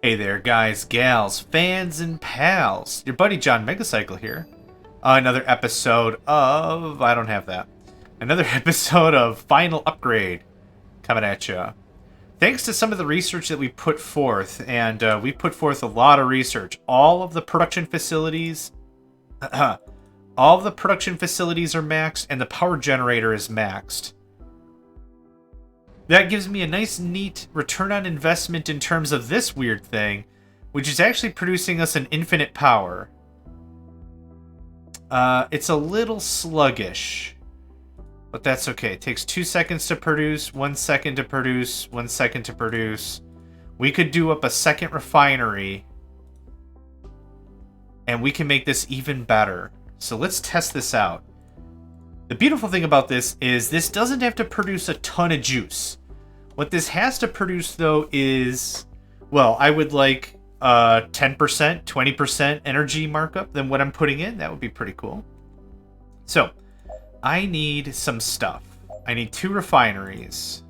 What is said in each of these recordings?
Hey there, guys, gals, fans, and pals. Your buddy JohnMegacycle here. Another episode of... I don't have that. Another episode of Final Upgrade coming at you. Thanks to some of the research that we put forth, and we put forth a lot of research. All of the production facilities... all of the production facilities are maxed, and the power generator is maxed. That gives me a nice, neat return on investment in terms of this weird thing, which is actually producing us an infinite power. It's a little sluggish, but that's okay. It takes 2 seconds to produce, 1 second to produce, 1 second to produce. We could do up a second refinery, and we can make this even better. So let's test this out. The beautiful thing about this is this doesn't have to produce a ton of juice. What this has to produce, though, is, well, I would like 10%, 20% energy markup than what I'm putting in. That would be pretty cool. So, I need some stuff. I need 2 refineries.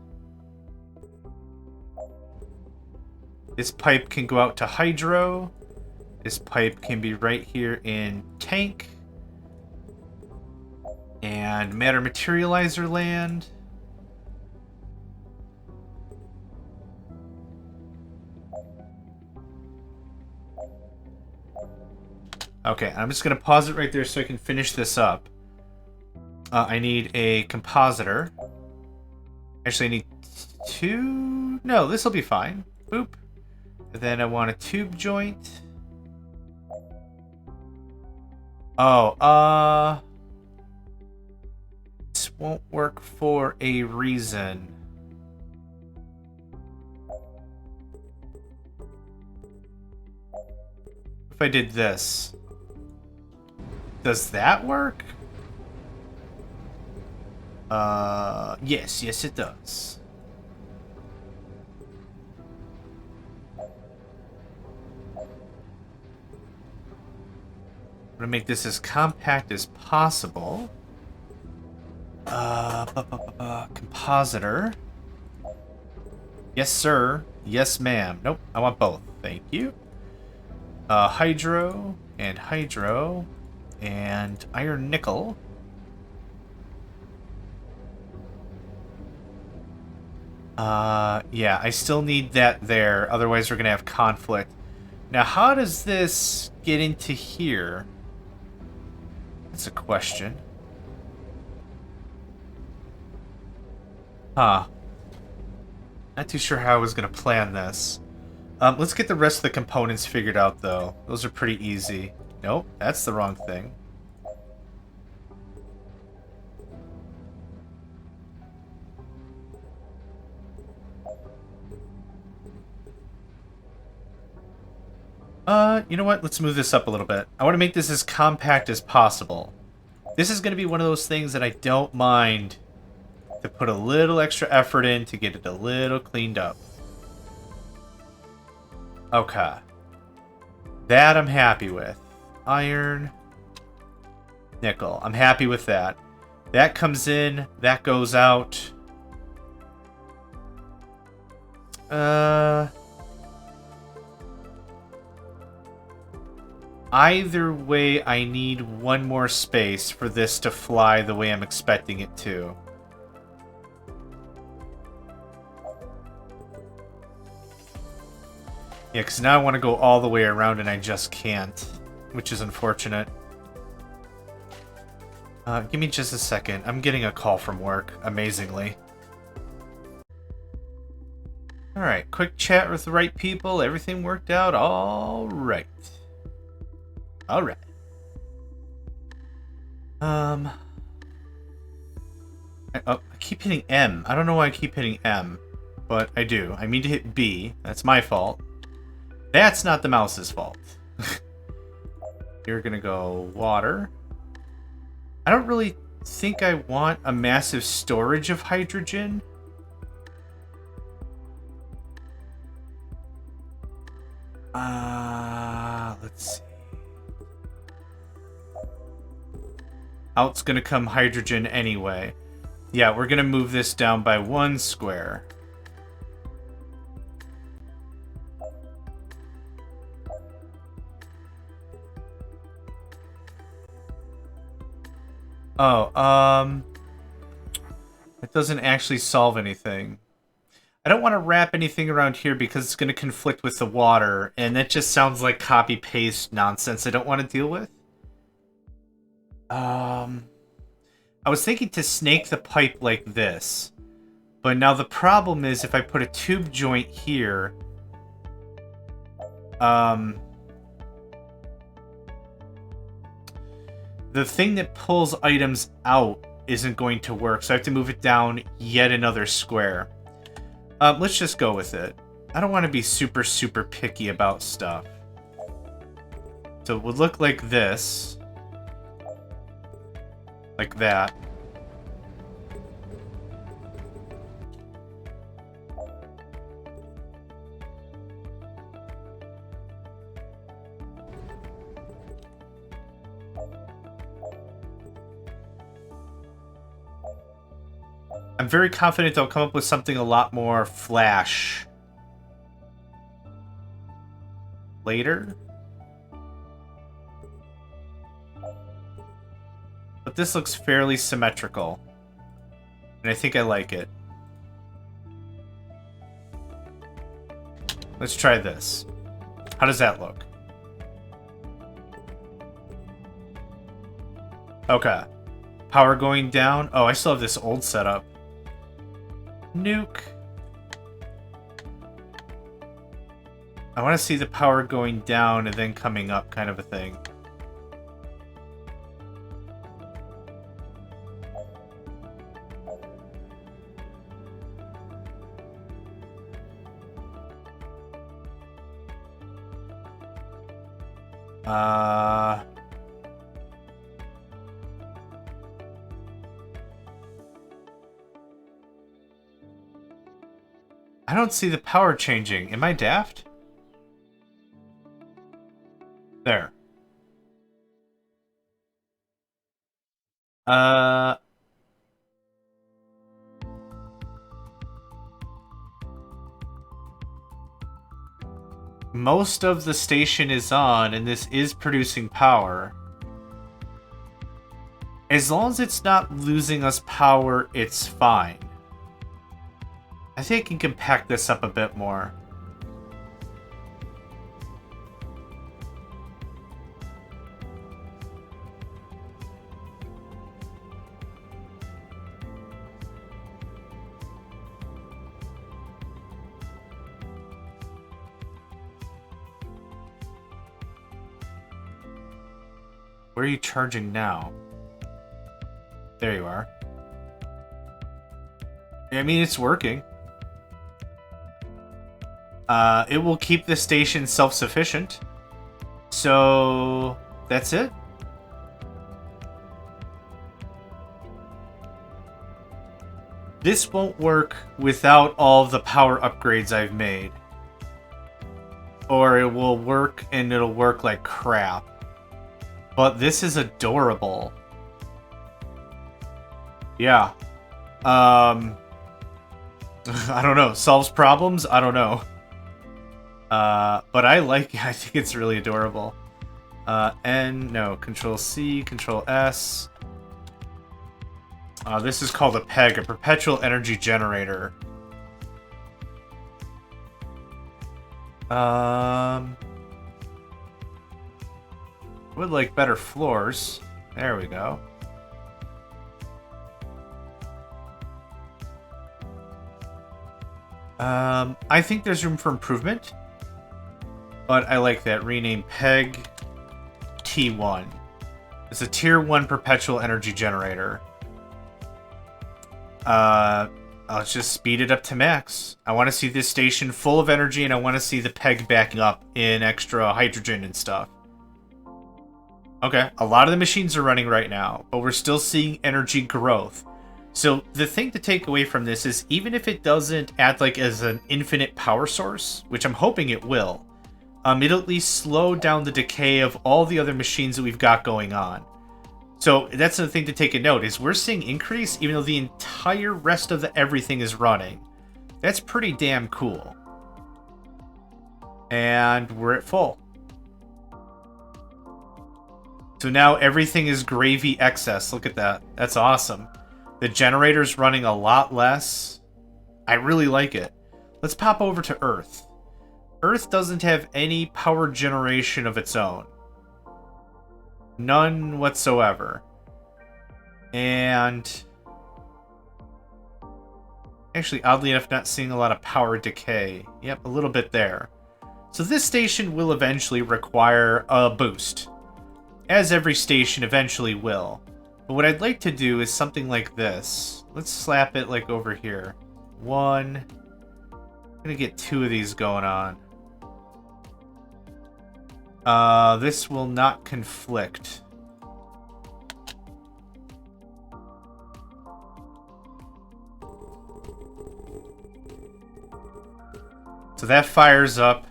This pipe can go out to hydro. This pipe can be right here in tank. And matter materializer land. Okay, I'm just going to pause it right there so I can finish this up. I need a compositor. Actually, I need 2... No, this will be fine. Boop. And then I want a tube joint. Oh, this won't work for a reason. If I did this... Does that work? Yes, it does. I'm gonna make this as compact as possible. Compositor. Yes, sir. Yes, ma'am. Nope, I want both. Thank you. Hydro and hydro. And iron nickel. Yeah, I still need that there. Otherwise, we're going to have conflict. Now, how does this get into here? That's a question. Huh. Not too sure how I was going to plan this. Let's get the rest of the components figured out, though. Those are pretty easy. Nope, that's the wrong thing. You know what? Let's move this up a little bit. I want to make this as compact as possible. This is going to be one of those things that I don't mind to put a little extra effort in to get it a little cleaned up. Okay. That I'm happy with. Iron, nickel. I'm happy with that. That comes in, that goes out. Either way, I need one more space for this to fly the way I'm expecting it to. Yeah, because now I want to go all the way around and I just can't. Which is unfortunate. Give me just a second. I'm getting a call from work, amazingly. Alright, quick chat with the right people. Everything worked out alright. Alright. I keep hitting M. I don't know why I keep hitting M, but I do. I mean to hit B. That's my fault. That's not the mouse's fault. You're gonna go water. I don't really think I want a massive storage of hydrogen. Let's see. Out's gonna come hydrogen anyway. Yeah, we're gonna move this down by 1 square. Oh, it doesn't actually solve anything. I don't want to wrap anything around here because it's going to conflict with the water, and that just sounds like copy-paste nonsense I don't want to deal with. I was thinking to snake the pipe like this, but now the problem is if I put a tube joint here, the thing that pulls items out isn't going to work, so I have to move it down yet another square. Let's just go with it. I don't want to be super, super picky about stuff. So it would look like this. Like that. I'm very confident they'll come up with something a lot more flash later. But this looks fairly symmetrical. And I think I like it. Let's try this. How does that look? Okay. Power going down. Oh, I still have this old setup. Nuke. I want to see the power going down and then coming up kind of a thing. I don't see the power changing. Am I daft? There. Most of the station is on, and this is producing power. As long as it's not losing us power, it's fine. I think I can compact this up a bit more. Where are you charging now? There you are. I mean, it's working. It will keep the station self-sufficient. So, that's it. This won't work without all the power upgrades I've made. Or it will work and it'll work like crap. But this is adorable. Yeah. I don't know. Solves problems? I don't know. But I think it's really adorable. Control C, Control S. This is called a PEG, a Perpetual Energy Generator. I would like better floors. There we go. I think there's room for improvement. But I like that. Rename PEG T1. It's a Tier 1 Perpetual Energy Generator. Let's just speed it up to max. I want to see this station full of energy, and I want to see the PEG backing up in extra hydrogen and stuff. Okay, a lot of the machines are running right now, but we're still seeing energy growth. So the thing to take away from this is even if it doesn't act like as an infinite power source, which I'm hoping it will, it'll at least slow down the decay of all the other machines that we've got going on. So that's the thing to take a note, is we're seeing increase even though the entire rest of the everything is running. That's pretty damn cool. And we're at full. So now everything is gravy excess. Look at that. That's awesome. The generator's running a lot less. I really like it. Let's pop over to Earth. Earth doesn't have any power generation of its own. None whatsoever. And actually, oddly enough, not seeing a lot of power decay. Yep, a little bit there. So this station will eventually require a boost, as every station eventually will. But what I'd like to do is something like this. Let's slap it like over here. One. I'm gonna get 2 of these going on. This will not conflict. So that fires up.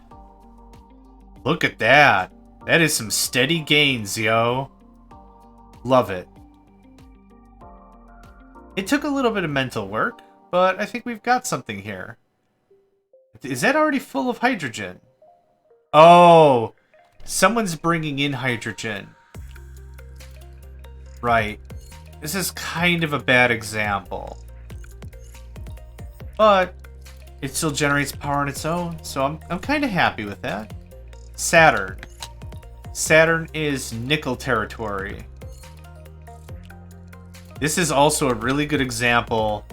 Look at that. That is some steady gains, yo. Love it. It took a little bit of mental work, but I think we've got something here. Is that already full of hydrogen? Oh, someone's bringing in hydrogen. Right. This is kind of a bad example. But it still generates power on its own, so I'm kind of happy with that. Saturn. Saturn is nickel territory. This is also a really good example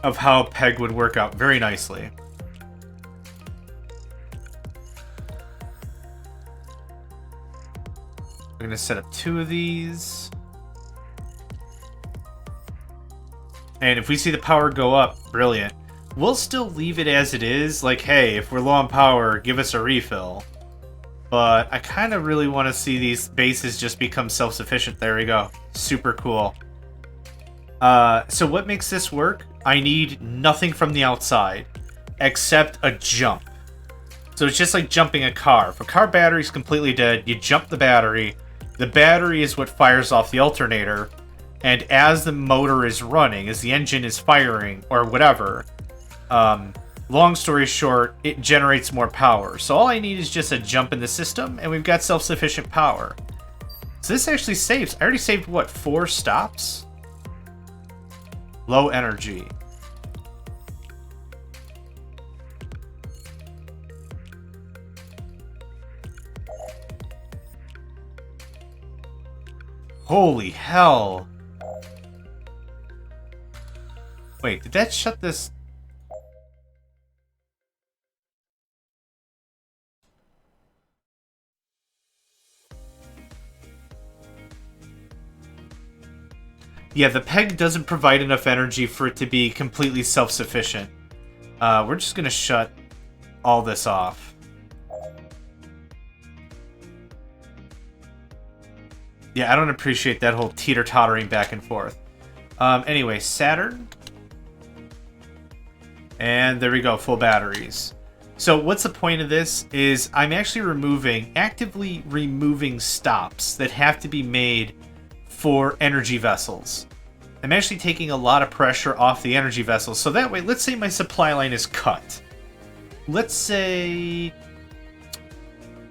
of how PEG would work out very nicely. We're going to set up 2 of these. And if we see the power go up, brilliant. We'll still leave it as it is. Like, hey, if we're low on power, give us a refill. But I kind of really want to see these bases just become self-sufficient. There we go. Super cool. So what makes this work? I need nothing from the outside except a jump. So it's just like jumping a car. If a car battery is completely dead, you jump the battery. The battery is what fires off the alternator. And as the motor is running, as the engine is firing, or whatever, long story short, it generates more power. So all I need is just a jump in the system, and we've got self-sufficient power. So this actually saves. I already saved, what, 4 stops? Low energy. Holy hell. Wait, did that shut this? Yeah, the PEG doesn't provide enough energy for it to be completely self-sufficient. We're just gonna shut all this off. Yeah, I don't appreciate that whole teeter-tottering back and forth. Anyway, Saturn. And there we go, full batteries. So what's the point of this is I'm actually actively removing stops that have to be made for energy vessels. I'm actually taking a lot of pressure off the energy vessels. So that way, let's say my supply line is cut. Let's say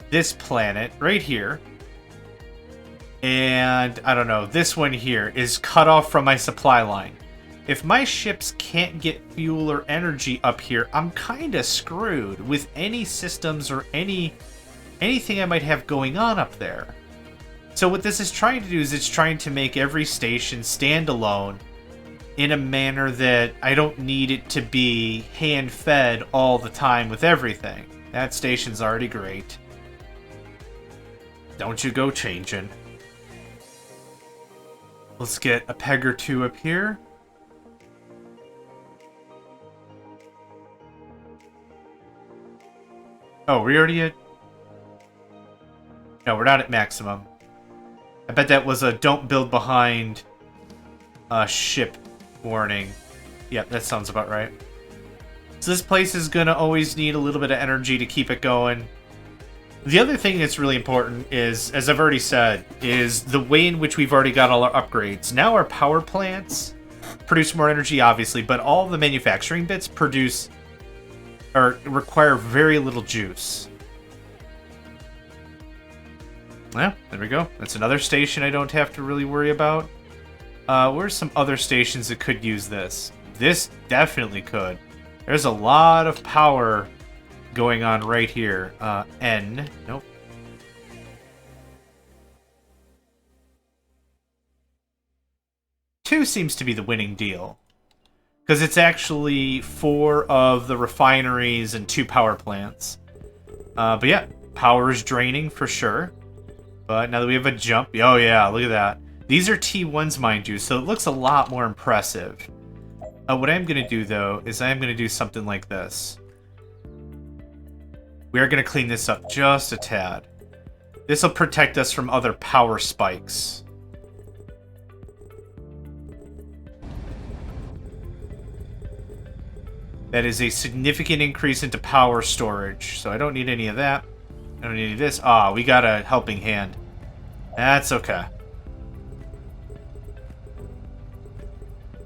this planet right here, and I don't know, this one here is cut off from my supply line. If my ships can't get fuel or energy up here, I'm kind of screwed with any systems or anything I might have going on up there. So what this is trying to do is it's trying to make every station stand alone in a manner that I don't need it to be hand-fed all the time with everything. That station's already great. Don't you go changing. Let's get a peg or 2 up here. Oh, we already at... No, we're not at maximum. I bet that was a don't build behind ship warning. Yep, that sounds about right. So this place is going to always need a little bit of energy to keep it going. The other thing that's really important is, as I've already said, is the way in which we've already got all our upgrades. Now our power plants produce more energy, obviously, but all the manufacturing bits produce or require very little juice. Yeah, there we go. That's another station I don't have to really worry about. Where's some other stations that could use this? This definitely could. There's a lot of power going on right here. N. Nope. Two seems to be the winning deal. Because it's actually 4 of the refineries and 2 power plants. But yeah, power is draining for sure. But now that we have a jump... Oh yeah, look at that. These are T1s, mind you, so it looks a lot more impressive. What I'm going to do, though, is I'm going to do something like this. We are going to clean this up just a tad. This will protect us from other power spikes. That is a significant increase into power storage, so I don't need any of that. I don't need any of this. Ah, we got a helping hand. That's okay.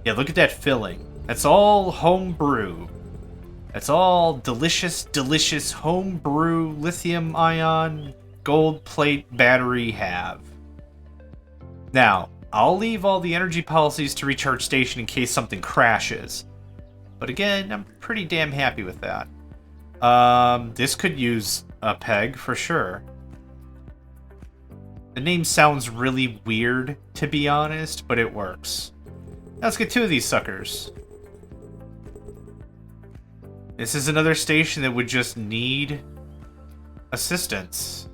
Yeah, look at that filling. That's all homebrew. That's all delicious, delicious homebrew lithium-ion gold plate battery have. Now, I'll leave all the energy policies to recharge station in case something crashes. But again, I'm pretty damn happy with that. This could use a peg for sure. The name sounds really weird, to be honest, but it works. Now let's get 2 of these suckers. This is another station that would just need assistance.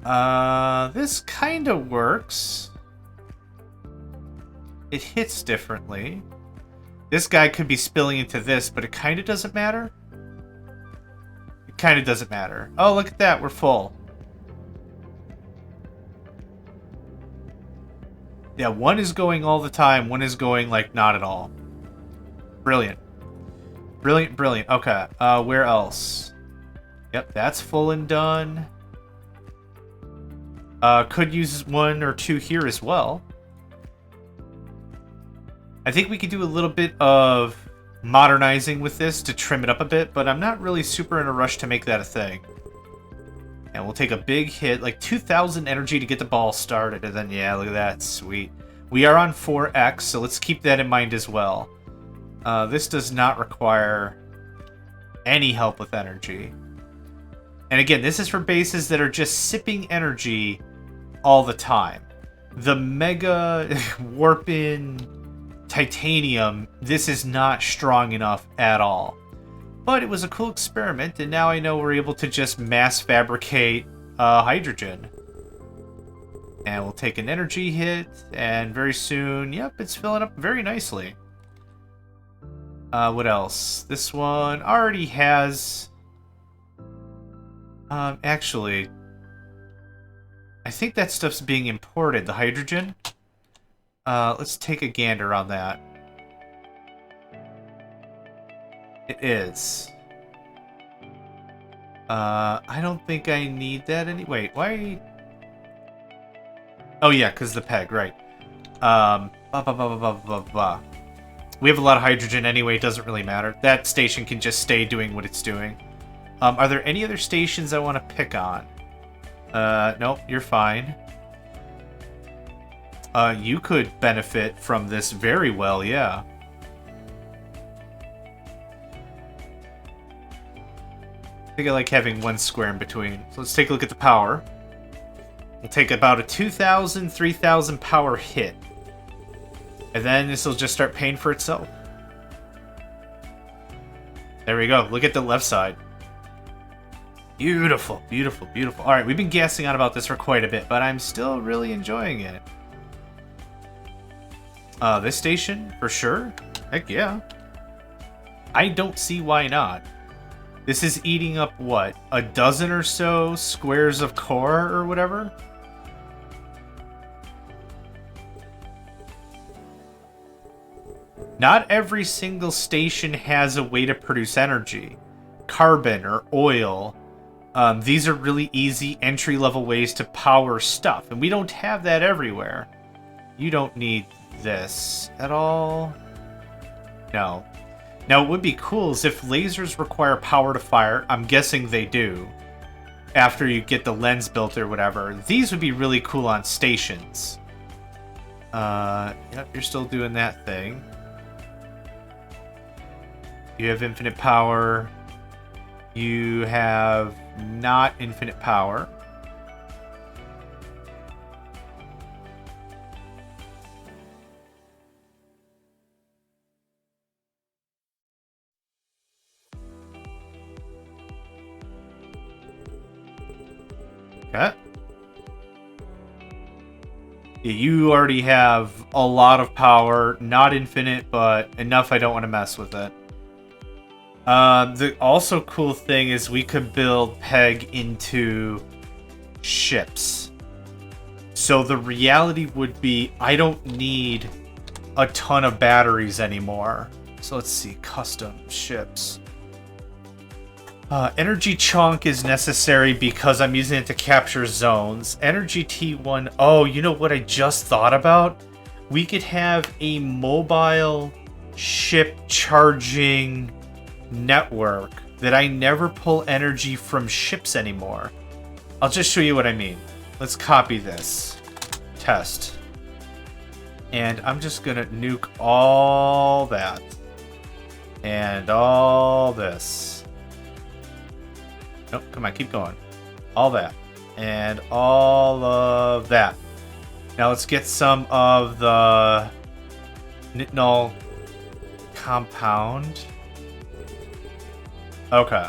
This kind of works. It hits differently. This guy could be spilling into this, but it kind of doesn't matter. It kind of doesn't matter. Oh, look at that. We're full. Yeah, one is going all the time. One is going, like, not at all. Brilliant. Brilliant, brilliant. Okay, where else? Yep, that's full and done. Could use 1 or 2 here as well. I think we could do a little bit of modernizing with this to trim it up a bit, but I'm not really super in a rush to make that a thing. And we'll take a big hit, like 2,000 energy to get the ball started, and then, yeah, look at that, sweet. We are on 4x, so let's keep that in mind as well. This does not require any help with energy. And again, this is for bases that are just sipping energy all the time. The Mega Warp-in Titanium, this is not strong enough at all. But it was a cool experiment, and now I know we're able to just mass fabricate hydrogen. And we'll take an energy hit, and very soon, yep, it's filling up very nicely. What else? This one already has... actually... I think that stuff's being imported, the hydrogen. Let's take a gander on that. It is. I don't think I need that any... Wait, why... Oh yeah, because the peg, right. We have a lot of hydrogen anyway, it doesn't really matter. That station can just stay doing what it's doing. Are there any other stations I want to pick on? Nope, you're fine. You could benefit from this very well, yeah. I think I like having 1 square in between. So let's take a look at the power. We'll take about a 2,000, 3,000 power hit. And then this will just start paying for itself. There we go. Look at the left side. Beautiful, beautiful, beautiful. Alright, we've been gassing on about this for quite a bit, but I'm still really enjoying it. This station, for sure. Heck yeah. I don't see why not. This is eating up, what, a dozen or so squares of core or whatever? Not every single station has a way to produce energy. Carbon or oil. These are really easy entry-level ways to power stuff, and we don't have that everywhere. You don't need this at all. No. Now, what would be cool is if lasers require power to fire. I'm guessing they do. after you get the lens built or whatever. These would be really cool on stations. Yep, you're still doing that thing. You have infinite power. You have not infinite power. Okay. Yeah, you already have a lot of power. Not infinite, but enough I don't want to mess with it. The also cool thing is we could build Peg into ships. So the reality would be I don't need a ton of batteries anymore. So let's see, custom ships. Energy chunk is necessary because I'm using it to capture zones. Energy T1. Oh, you know what I just thought about? We could have a mobile ship charging network that I never pull energy from ships anymore. I'll just show you what I mean. Let's copy this. Test. And I'm just gonna nuke all that. And all this. Nope, come on, keep going. All that. And all of that. Now let's get some of the nitinol compound. Okay.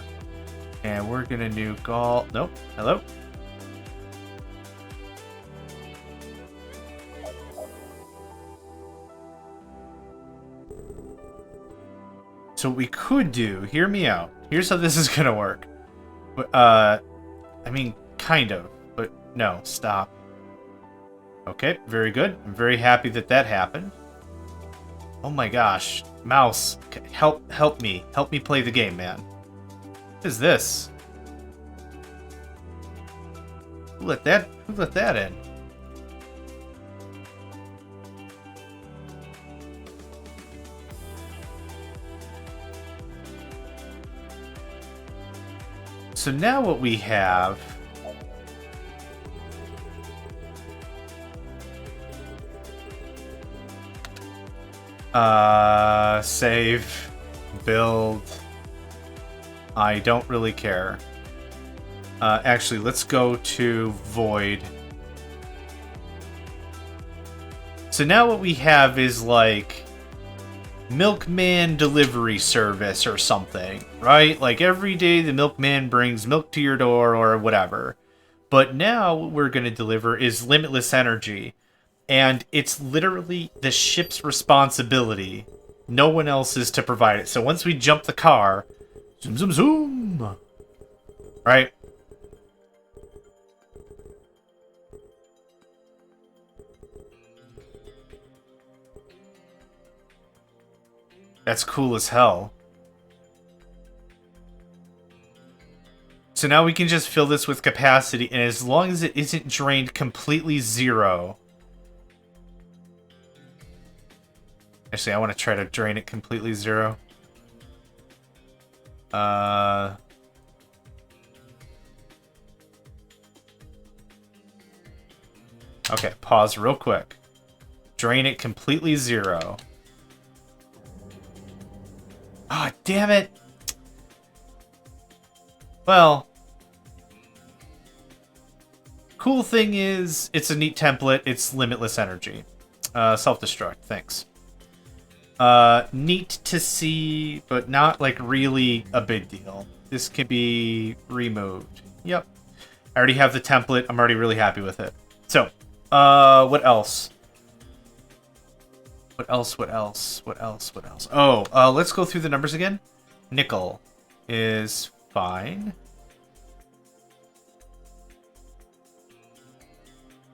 And we're gonna nuke all... Nope. Hello? So what we could do... Hear me out. Here's how this is gonna work. I mean, kind of. But no, stop. Okay, very good. I'm very happy that that happened. Oh my gosh. Mouse, help me. Help me play the game, man. What is this? Who let that in? So now what we have... Save, build. I don't really care. Actually, let's go to Void. So now what we have is like milkman delivery service or something, right? Like every day the milkman brings milk to your door or whatever. But now what we're going to deliver is limitless energy. And it's literally the ship's responsibility. No one else is to provide it. So once we jump the car, zoom, zoom, zoom. Right? That's cool as hell. So now we can just fill this with capacity, and as long as it isn't drained completely zero... Actually, I want to try to drain it completely zero. Okay, pause real quick. Drain it completely zero. Ah, oh, damn it! Well... Cool thing is, it's a neat template, it's limitless energy. Self-destruct, thanks. Neat to see, but not, like, really a big deal. This can be removed. Yep. I already have the template. I'm already really happy with it. So, what else? What else? Oh, let's go through the numbers again. Nickel is fine.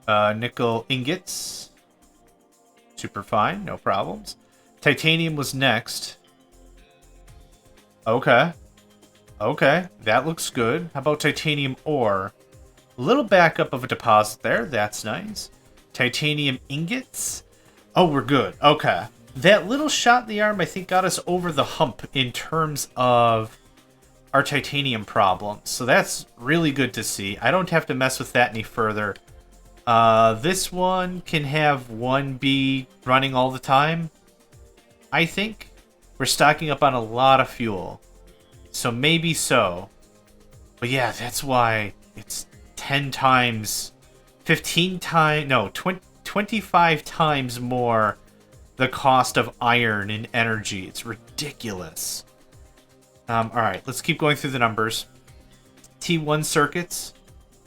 Nickel ingots. Super fine, no problems. Titanium was next. Okay. Okay, that looks good. How about titanium ore? A little backup of a deposit there. That's nice. Titanium ingots. Oh, we're good. Okay. That little shot in the arm, I think, got us over the hump in terms of our titanium problems. So that's really good to see. I don't have to mess with that any further. This one can have 1B running all the time, I think. We're stocking up on a lot of fuel. So maybe so. But yeah, that's why it's 10 times, 15 times, no, 25 times more the cost of iron in energy. It's ridiculous. Alright, let's keep going through the numbers. T1 circuits,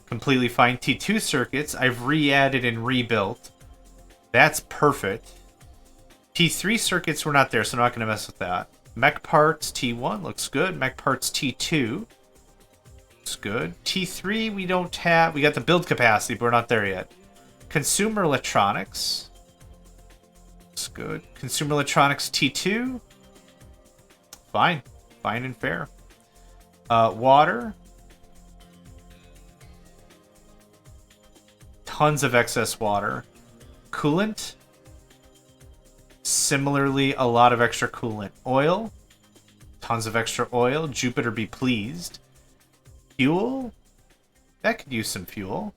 completely fine. T2 circuits, I've re-added and rebuilt. That's perfect. T3 circuits were not there, so I'm not going to mess with that. Mech parts, T1, looks good. Mech parts, T2. Looks good. T3, we don't have... We got the build capacity, but we're not there yet. Consumer electronics. Looks good. Consumer electronics, T2. Fine. Fine and fair. Water. Tons of excess water. Coolant. Similarly, a lot of extra coolant. Oil. Tons of extra oil. Jupiter be pleased. Fuel. That could use some fuel.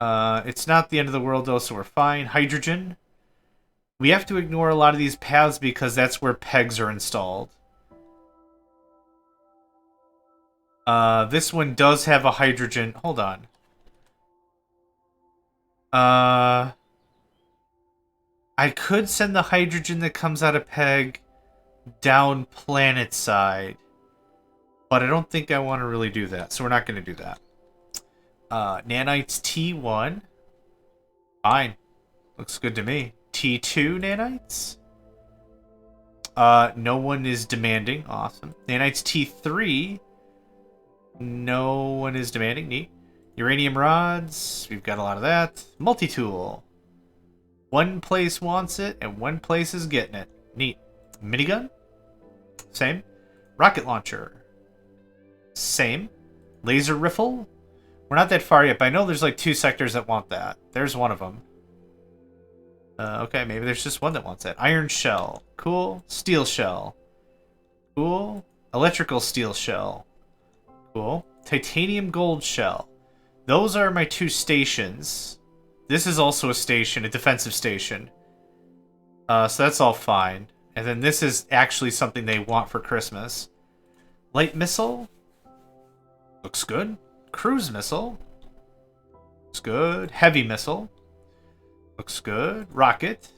It's not the end of the world, though, so we're fine. Hydrogen. We have to ignore a lot of these paths because that's where pegs are installed. This one does have a hydrogen. Hold on. I could send the hydrogen that comes out of peg down planet side. But I don't think I want to really do that, so we're not going to do that. Nanites T1. Fine. Looks good to me. T2 nanites. No one is demanding. Awesome. Nanites T3. No one is demanding. Neat. Uranium rods. We've got a lot of that. Multi-tool. One place wants it, and one place is getting it. Neat. Minigun. Same. Rocket launcher. Same. Laser rifle. We're not that far yet, but I know there's like 2 sectors that want that. There's one of them. Okay, maybe there's just one that wants that. Iron shell. Cool. Steel shell. Cool. Electrical steel shell. Cool. Titanium gold shell. Those are my 2 stations. This is also a station, a defensive station. So that's all fine. And then this is actually something they want for Christmas. Light missile. Looks good. Cruise missile. Looks good. Heavy missile. Looks good. Rocket.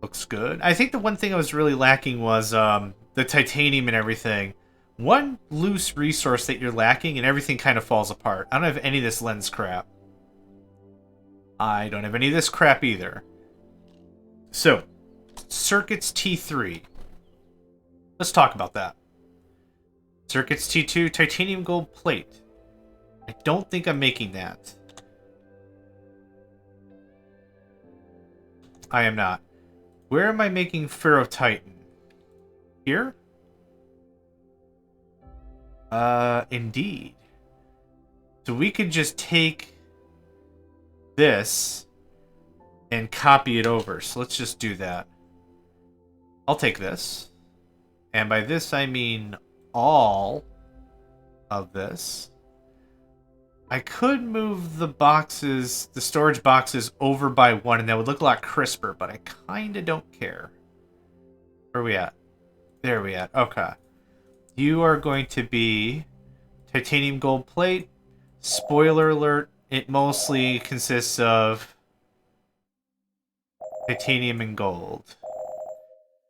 Looks good. I think the one thing I was really lacking was the titanium and everything. One loose resource that you're lacking and everything kind of falls apart. I don't have any of this lens crap. I don't have any of this crap either. So, circuits T3. Let's talk about that. Circuits T2, titanium gold plate. I don't think I'm making that. I am not. Where am I making ferrotitan? Here? Indeed. So we could just take this and copy it over. So let's just do that. I'll take this. And by this I mean all of this. I could move the boxes, the storage boxes, over by 1, and that would look a lot crisper, but I kind of don't care. Where are we at? There we at. Okay. You are going to be titanium gold plate. Spoiler alert, it mostly consists of titanium and gold.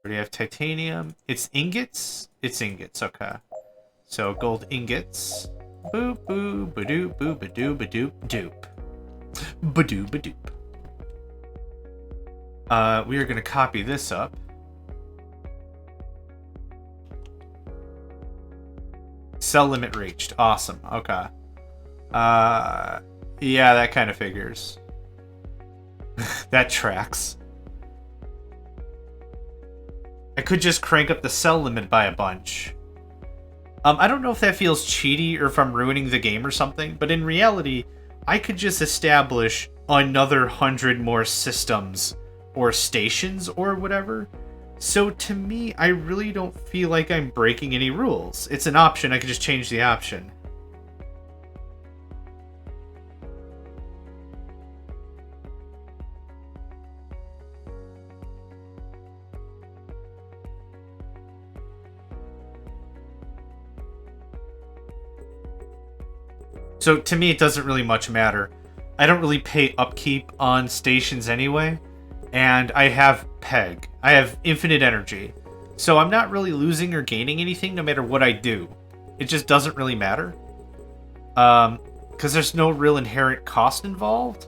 Where do you have titanium? It's ingots? It's ingots, okay. So gold ingots. Boop, boo, ba-doop, boo, ba-doo, ba-doop, doop. Ba-doo, ba-doop. We are going to copy this up. Cell limit reached. Awesome. Okay. Yeah, that kind of figures. That tracks. I could just crank up the cell limit by a bunch. I don't know if that feels cheaty or if I'm ruining the game or something, but in reality, I could just establish another 100 more systems or stations or whatever. So to me, I really don't feel like I'm breaking any rules. It's an option, I could just change the option. So to me, it doesn't really much matter. I don't really pay upkeep on stations anyway, and I have Peg. I have infinite energy. So I'm not really losing or gaining anything no matter what I do. It just doesn't really matter. Because there's no real inherent cost involved.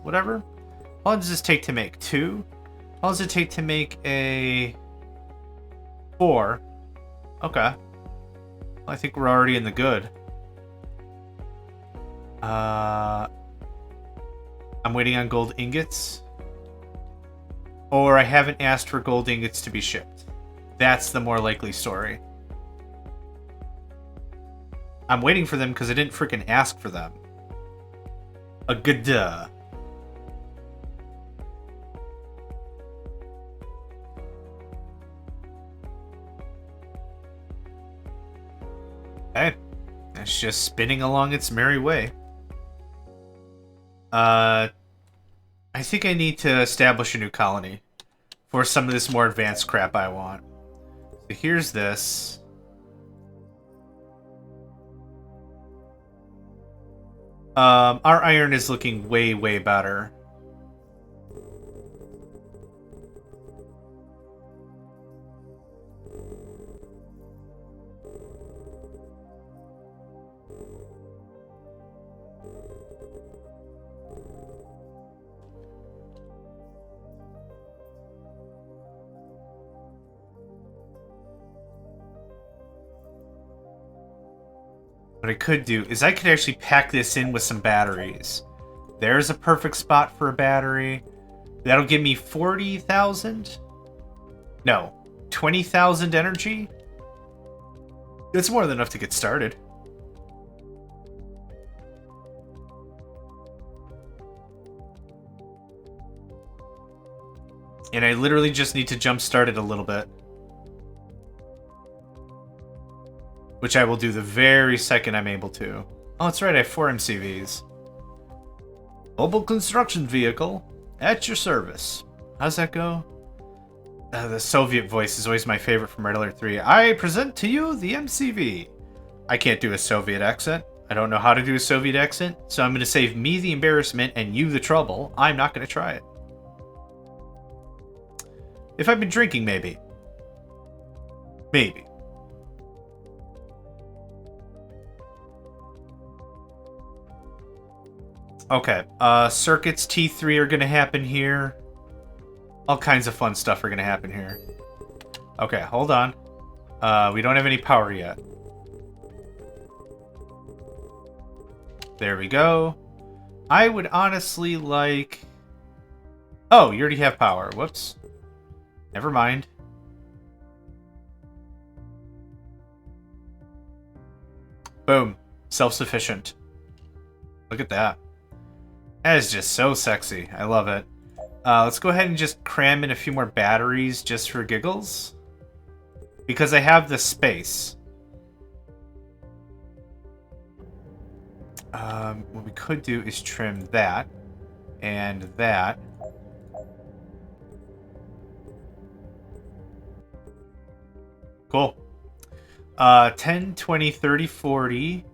Whatever. How long does this take to make? 2? How long does it take to make a 4? Okay. Well, I think we're already in the good. I'm waiting on gold ingots. Or I haven't asked for gold ingots to be shipped. That's the more likely story. I'm waiting for them because I didn't freaking ask for them. A good duh. Hey, it's just spinning along its merry way. I think I need to establish a new colony for some of this more advanced crap I want. So here's this. Our iron is looking way, way better. What I could do is I could actually pack this in with some batteries. There's a perfect spot for a battery. That'll give me 40,000? No, 20,000 energy? That's more than enough to get started. And I literally just need to jumpstart it a little bit. Which I will do the very second I'm able to. Oh, that's right, I have 4 MCVs. Mobile construction vehicle at your service. How's that go? The Soviet voice is always my favorite from Red Alert 3. I present to you the MCV. I can't do a Soviet accent. I don't know how to do a Soviet accent, so I'm going to save me the embarrassment and you the trouble. I'm not going to try it. If I've been drinking, maybe. Maybe. Okay, circuits T3 are going to happen here. All kinds of fun stuff are going to happen here. Okay, hold on. We don't have any power yet. There we go. I would honestly like... Oh, you already have power. Whoops. Never mind. Boom. Self-sufficient. Look at that. That is just so sexy. I love it. Let's go ahead and just cram in a few more batteries just for giggles. Because I have the space. What we could do is trim that. And that. Cool. 10, 20, 30, 40...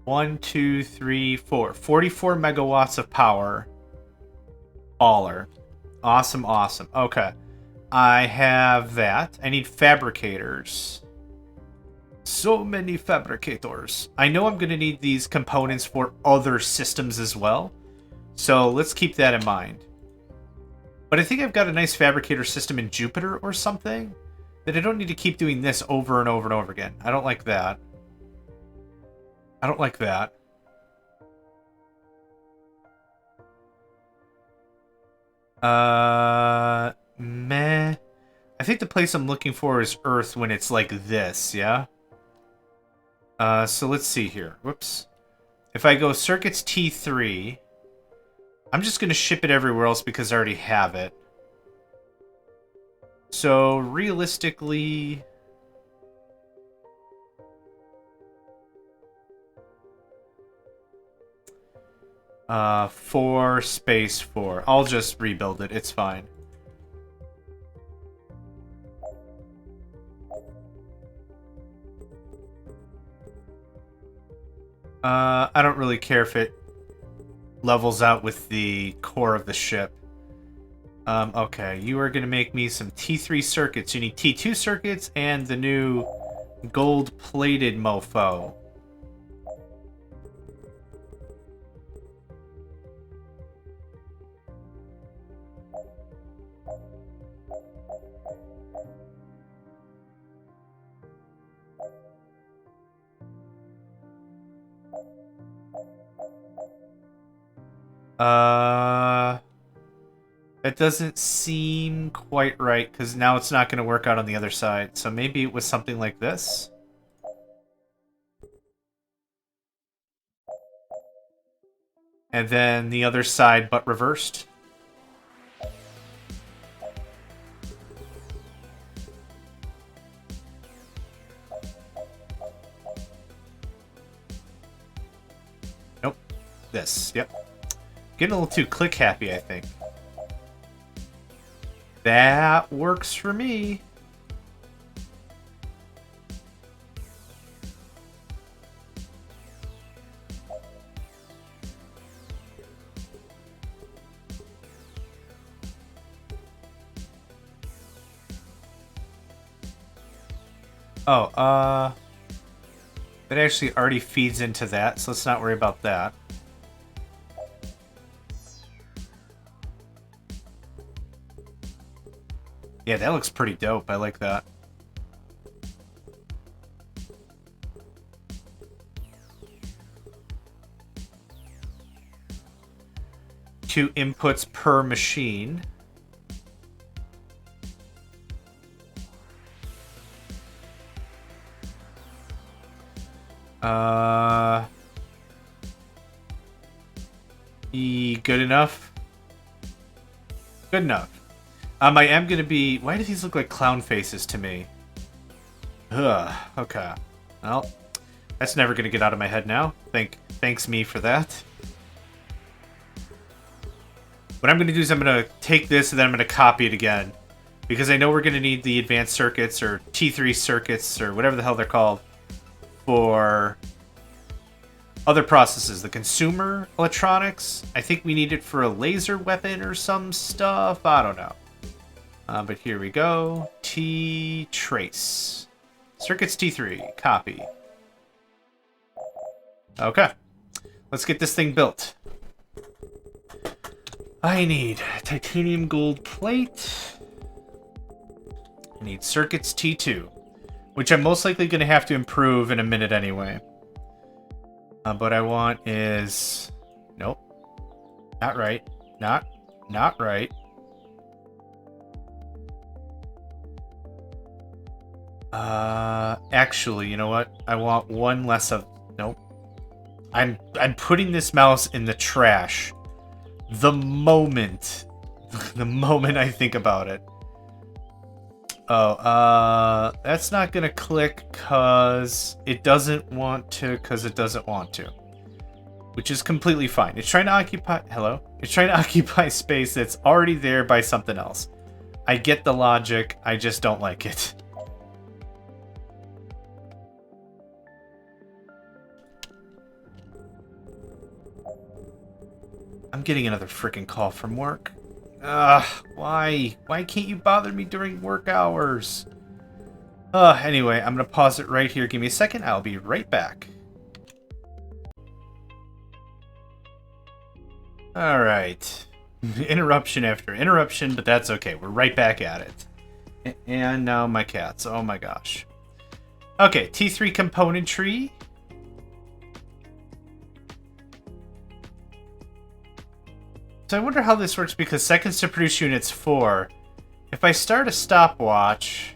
1, 2, 3, 4. 44 megawatts of power. Baller. Awesome, awesome. Okay. I have that. I need fabricators. So many fabricators. I know I'm going to need these components for other systems as well. So let's keep that in mind. But I think I've got a nice fabricator system in Jupiter or something. That I don't need to keep doing this over and over and over again. I don't like that. I don't like that. Meh. I think the place I'm looking for is Earth when it's like this, yeah? So let's see here. Whoops. If I go circuits T3, I'm just going to ship it everywhere else because I already have it. So realistically, four space four. I'll just rebuild it. It's fine. I don't really care if it levels out with the core of the ship. Okay, you are going to make me some T3 circuits. You need T2 circuits and the new gold-plated mofo. It doesn't seem quite right, because now it's not going to work out on the other side. So maybe it was something like this? And then the other side, but reversed? Nope. This, yep. Getting a little too click-happy, I think. That works for me. Oh, it actually already feeds into that, so let's not worry about that. Yeah, that looks pretty dope. I like that. Two inputs per machine. Good enough? Good enough. I am gonna be... Why do these look like clown faces to me? Ugh, okay. Well, that's never gonna get out of my head now. Thanks me for that. What I'm gonna do is I'm gonna take this and then I'm gonna copy it again. Because I know we're gonna need the advanced circuits or T3 circuits or whatever the hell they're called for other processes. The consumer electronics, I think we need it for a laser weapon or some stuff. I don't know. But here we go. T-trace. Circuits T3. Copy. Okay. Let's get this thing built. I need titanium gold plate. I need circuits T2. Which I'm most likely going to have to improve in a minute anyway. What I want is... Nope. Not right. Not right. Actually, you know what? I want one less of... Nope. I'm putting this mouse in the trash. The moment I think about it. Oh, that's not gonna click because it doesn't want to, Which is completely fine. It's trying to occupy... Hello? It's trying to occupy space that's already there by something else. I get the logic, I just don't like it. I'm getting another freaking call from work. Ugh, why? Why can't you bother me during work hours? Anyway, I'm gonna pause it right here. Give me a second, I'll be right back. Alright. Interruption after interruption, but that's okay. We're right back at it. And now my cats. Oh my gosh. Okay, T3 componentry. So I wonder how this works because seconds to produce units 4. If I start a stopwatch...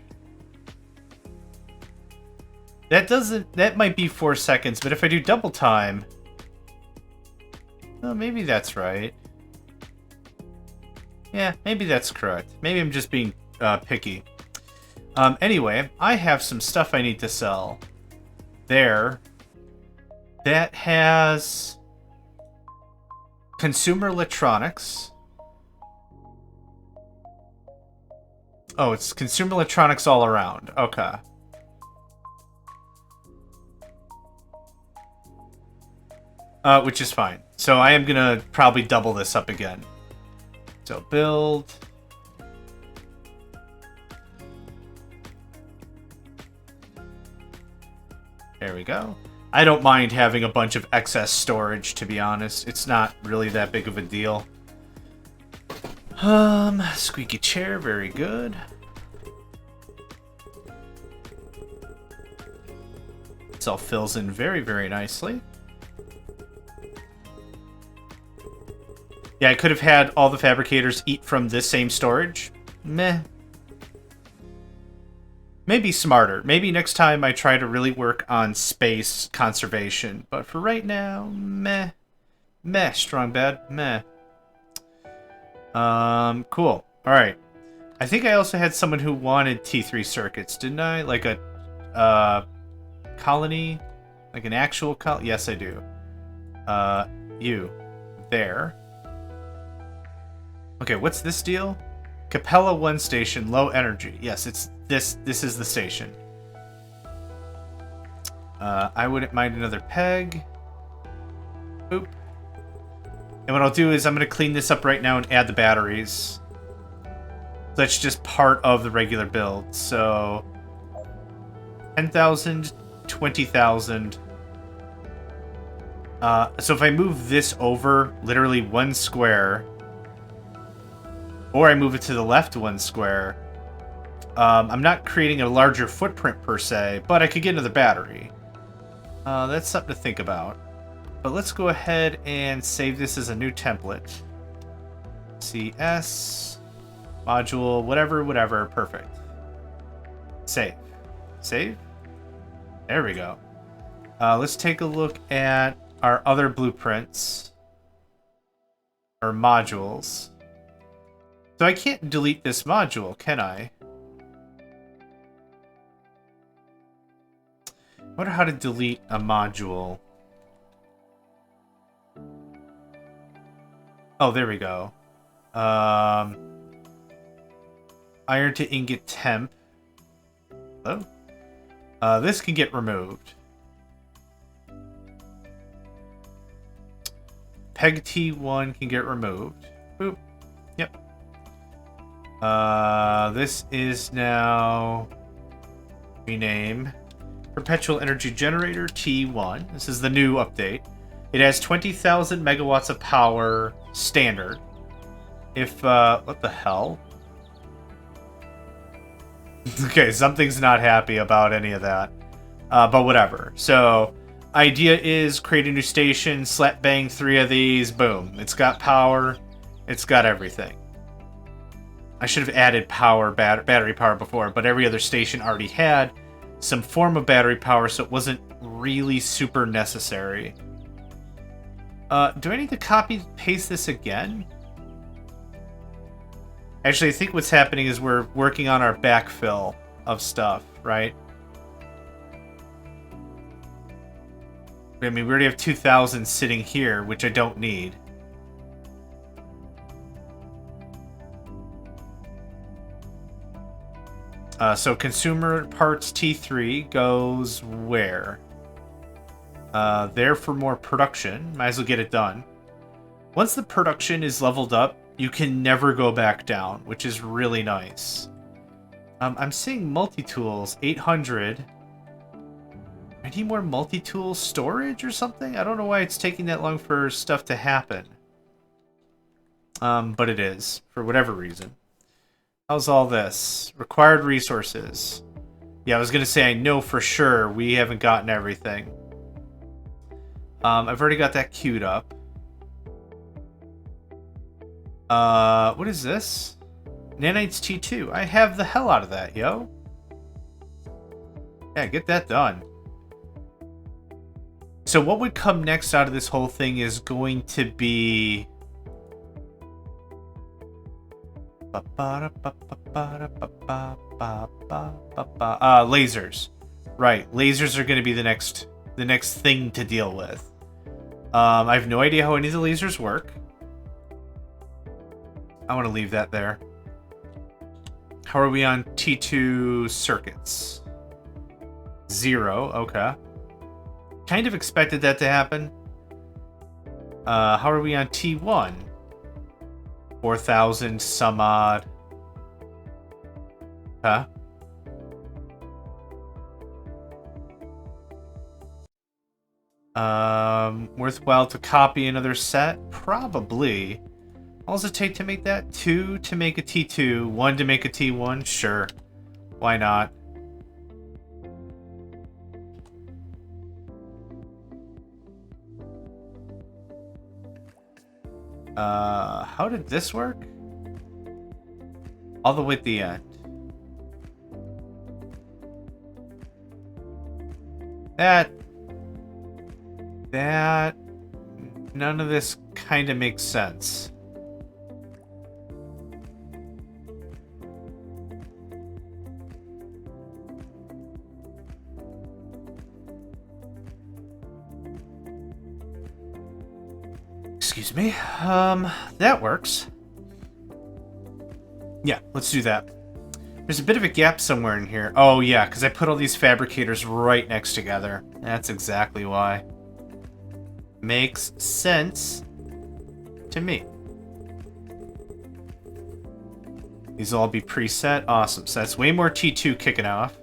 That might be 4 seconds, but if I do double time... Oh, maybe that's right. Yeah, maybe that's correct. Maybe I'm just being picky. Anyway, I have some stuff I need to sell. There. That has consumer electronics. Oh, it's consumer electronics all around. Okay. Which is fine. So I am gonna probably double this up again. So build. There we go. I don't mind having a bunch of excess storage, to be honest. It's not really that big of a deal. Squeaky chair, very good. This all fills in very, very nicely. Yeah, I could have had all the fabricators eat from this same storage. Meh. Maybe smarter. Maybe next time I try to really work on space conservation. But for right now, meh. Meh, strong bad. Meh. Cool. Alright. I think I also had someone who wanted T3 circuits, didn't I? Like a, colony? Like an actual colony? Yes, I do. You. There. Okay, what's this deal? Capella 1 station, low energy. Yes, it's this is the station. I wouldn't mind another peg. Boop. And what I'll do is I'm going to clean this up right now and add the batteries. That's just part of the regular build. So 10,000, 20,000. So if I move this over literally 1 square, or I move it to the left 1 square, I'm not creating a larger footprint per se, but I could get another battery. That's something to think about. But let's go ahead and save this as a new template. CS, module, whatever, perfect. Save. Save? There we go. Let's take a look at our other blueprints. Or modules. So I can't delete this module, can I? I wonder how to delete a module. Oh, there we go. Iron to ingot temp. Hello? This can get removed. Peg T1 can get removed. Boop. Yep. This is now rename Perpetual Energy Generator T1. This is the new update. It has 20,000 megawatts of power standard. If, what the hell? Okay, something's not happy about any of that. But whatever. So, idea is create a new station, slap bang 3 of these, boom. It's got power, it's got everything. I should have added power, battery power before, but every other station already had some form of battery power, so it wasn't really super necessary. Do I need to copy paste this again? Actually, I think what's happening is we're working on our backfill of stuff, right? I mean, we already have 2,000 sitting here, which I don't need. So consumer parts T3 goes where? There for more production. Might as well get it done. Once the production is leveled up, you can never go back down, which is really nice. I'm seeing multi-tools, 800. I need more multi-tool storage or something? I don't know why it's taking that long for stuff to happen. But it is, for whatever reason. How's all this? Required resources. Yeah, I was going to say I know for sure we haven't gotten everything. I've already got that queued up. What is this? Nanites T2. I have the hell out of that, yo. Yeah, get that done. So what would come next out of this whole thing is going to be... Lasers. Right, lasers are going to be the next thing to deal with. I have no idea how any of the lasers work. I want to leave that there. How are we on T2 circuits? 0, okay. Kind of expected that to happen. How are we on T1? 4,000 some odd. Huh? Worthwhile to copy another set? Probably. What does it take to make that? 2 to make a T2, 1 to make a T1? Sure. Why not? How did this work? All the way at the end. That... None of this kind of makes sense. Excuse me. That works. Yeah, let's do that. There's a bit of a gap somewhere in here. Oh, yeah, because I put all these fabricators right next together. That's exactly why. Makes sense to me. These will all be preset. Awesome. So that's way more T2 kicking off.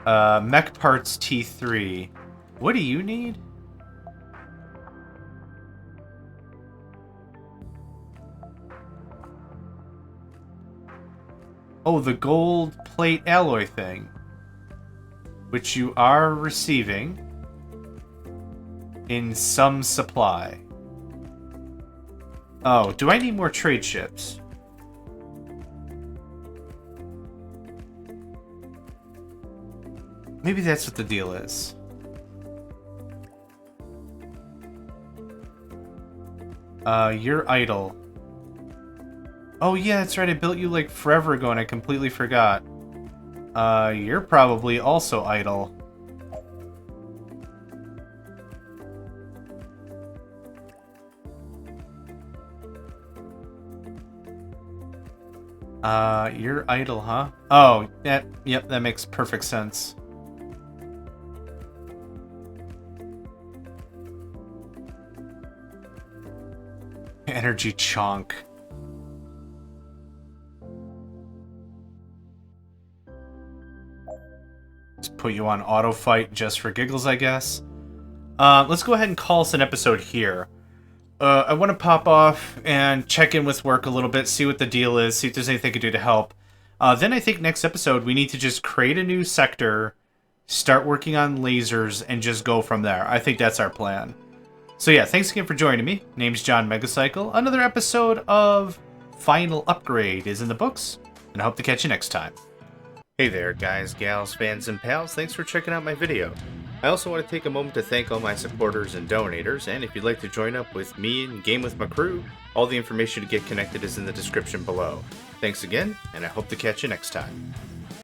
Mech parts T3. What do you need? Oh, the gold plate alloy thing. Which you are receiving in some supply. Oh, do I need more trade ships? Maybe that's what the deal is. You're idle. Oh yeah, that's right, I built you like forever ago and I completely forgot. You're probably also idle. You're idle, huh? Oh, yep, that makes perfect sense. Energy chunk. Let's put you on auto fight just for giggles, I guess. Let's go ahead and call us an episode here. I want to pop off and check in with work a little bit, see what the deal is, see if there's anything I can do to help. Then I think next episode we need to just create a new sector, start working on lasers, and just go from there. I think that's our plan. So yeah, thanks again for joining me. Name's JohnMegacycle. Another episode of Final Upgrade is in the books, and I hope to catch you next time. Hey there, guys, gals, fans, and pals. Thanks for checking out my video. I also want to take a moment to thank all my supporters and donators, and if you'd like to join up with me and game with my crew, all the information to get connected is in the description below. Thanks again, and I hope to catch you next time.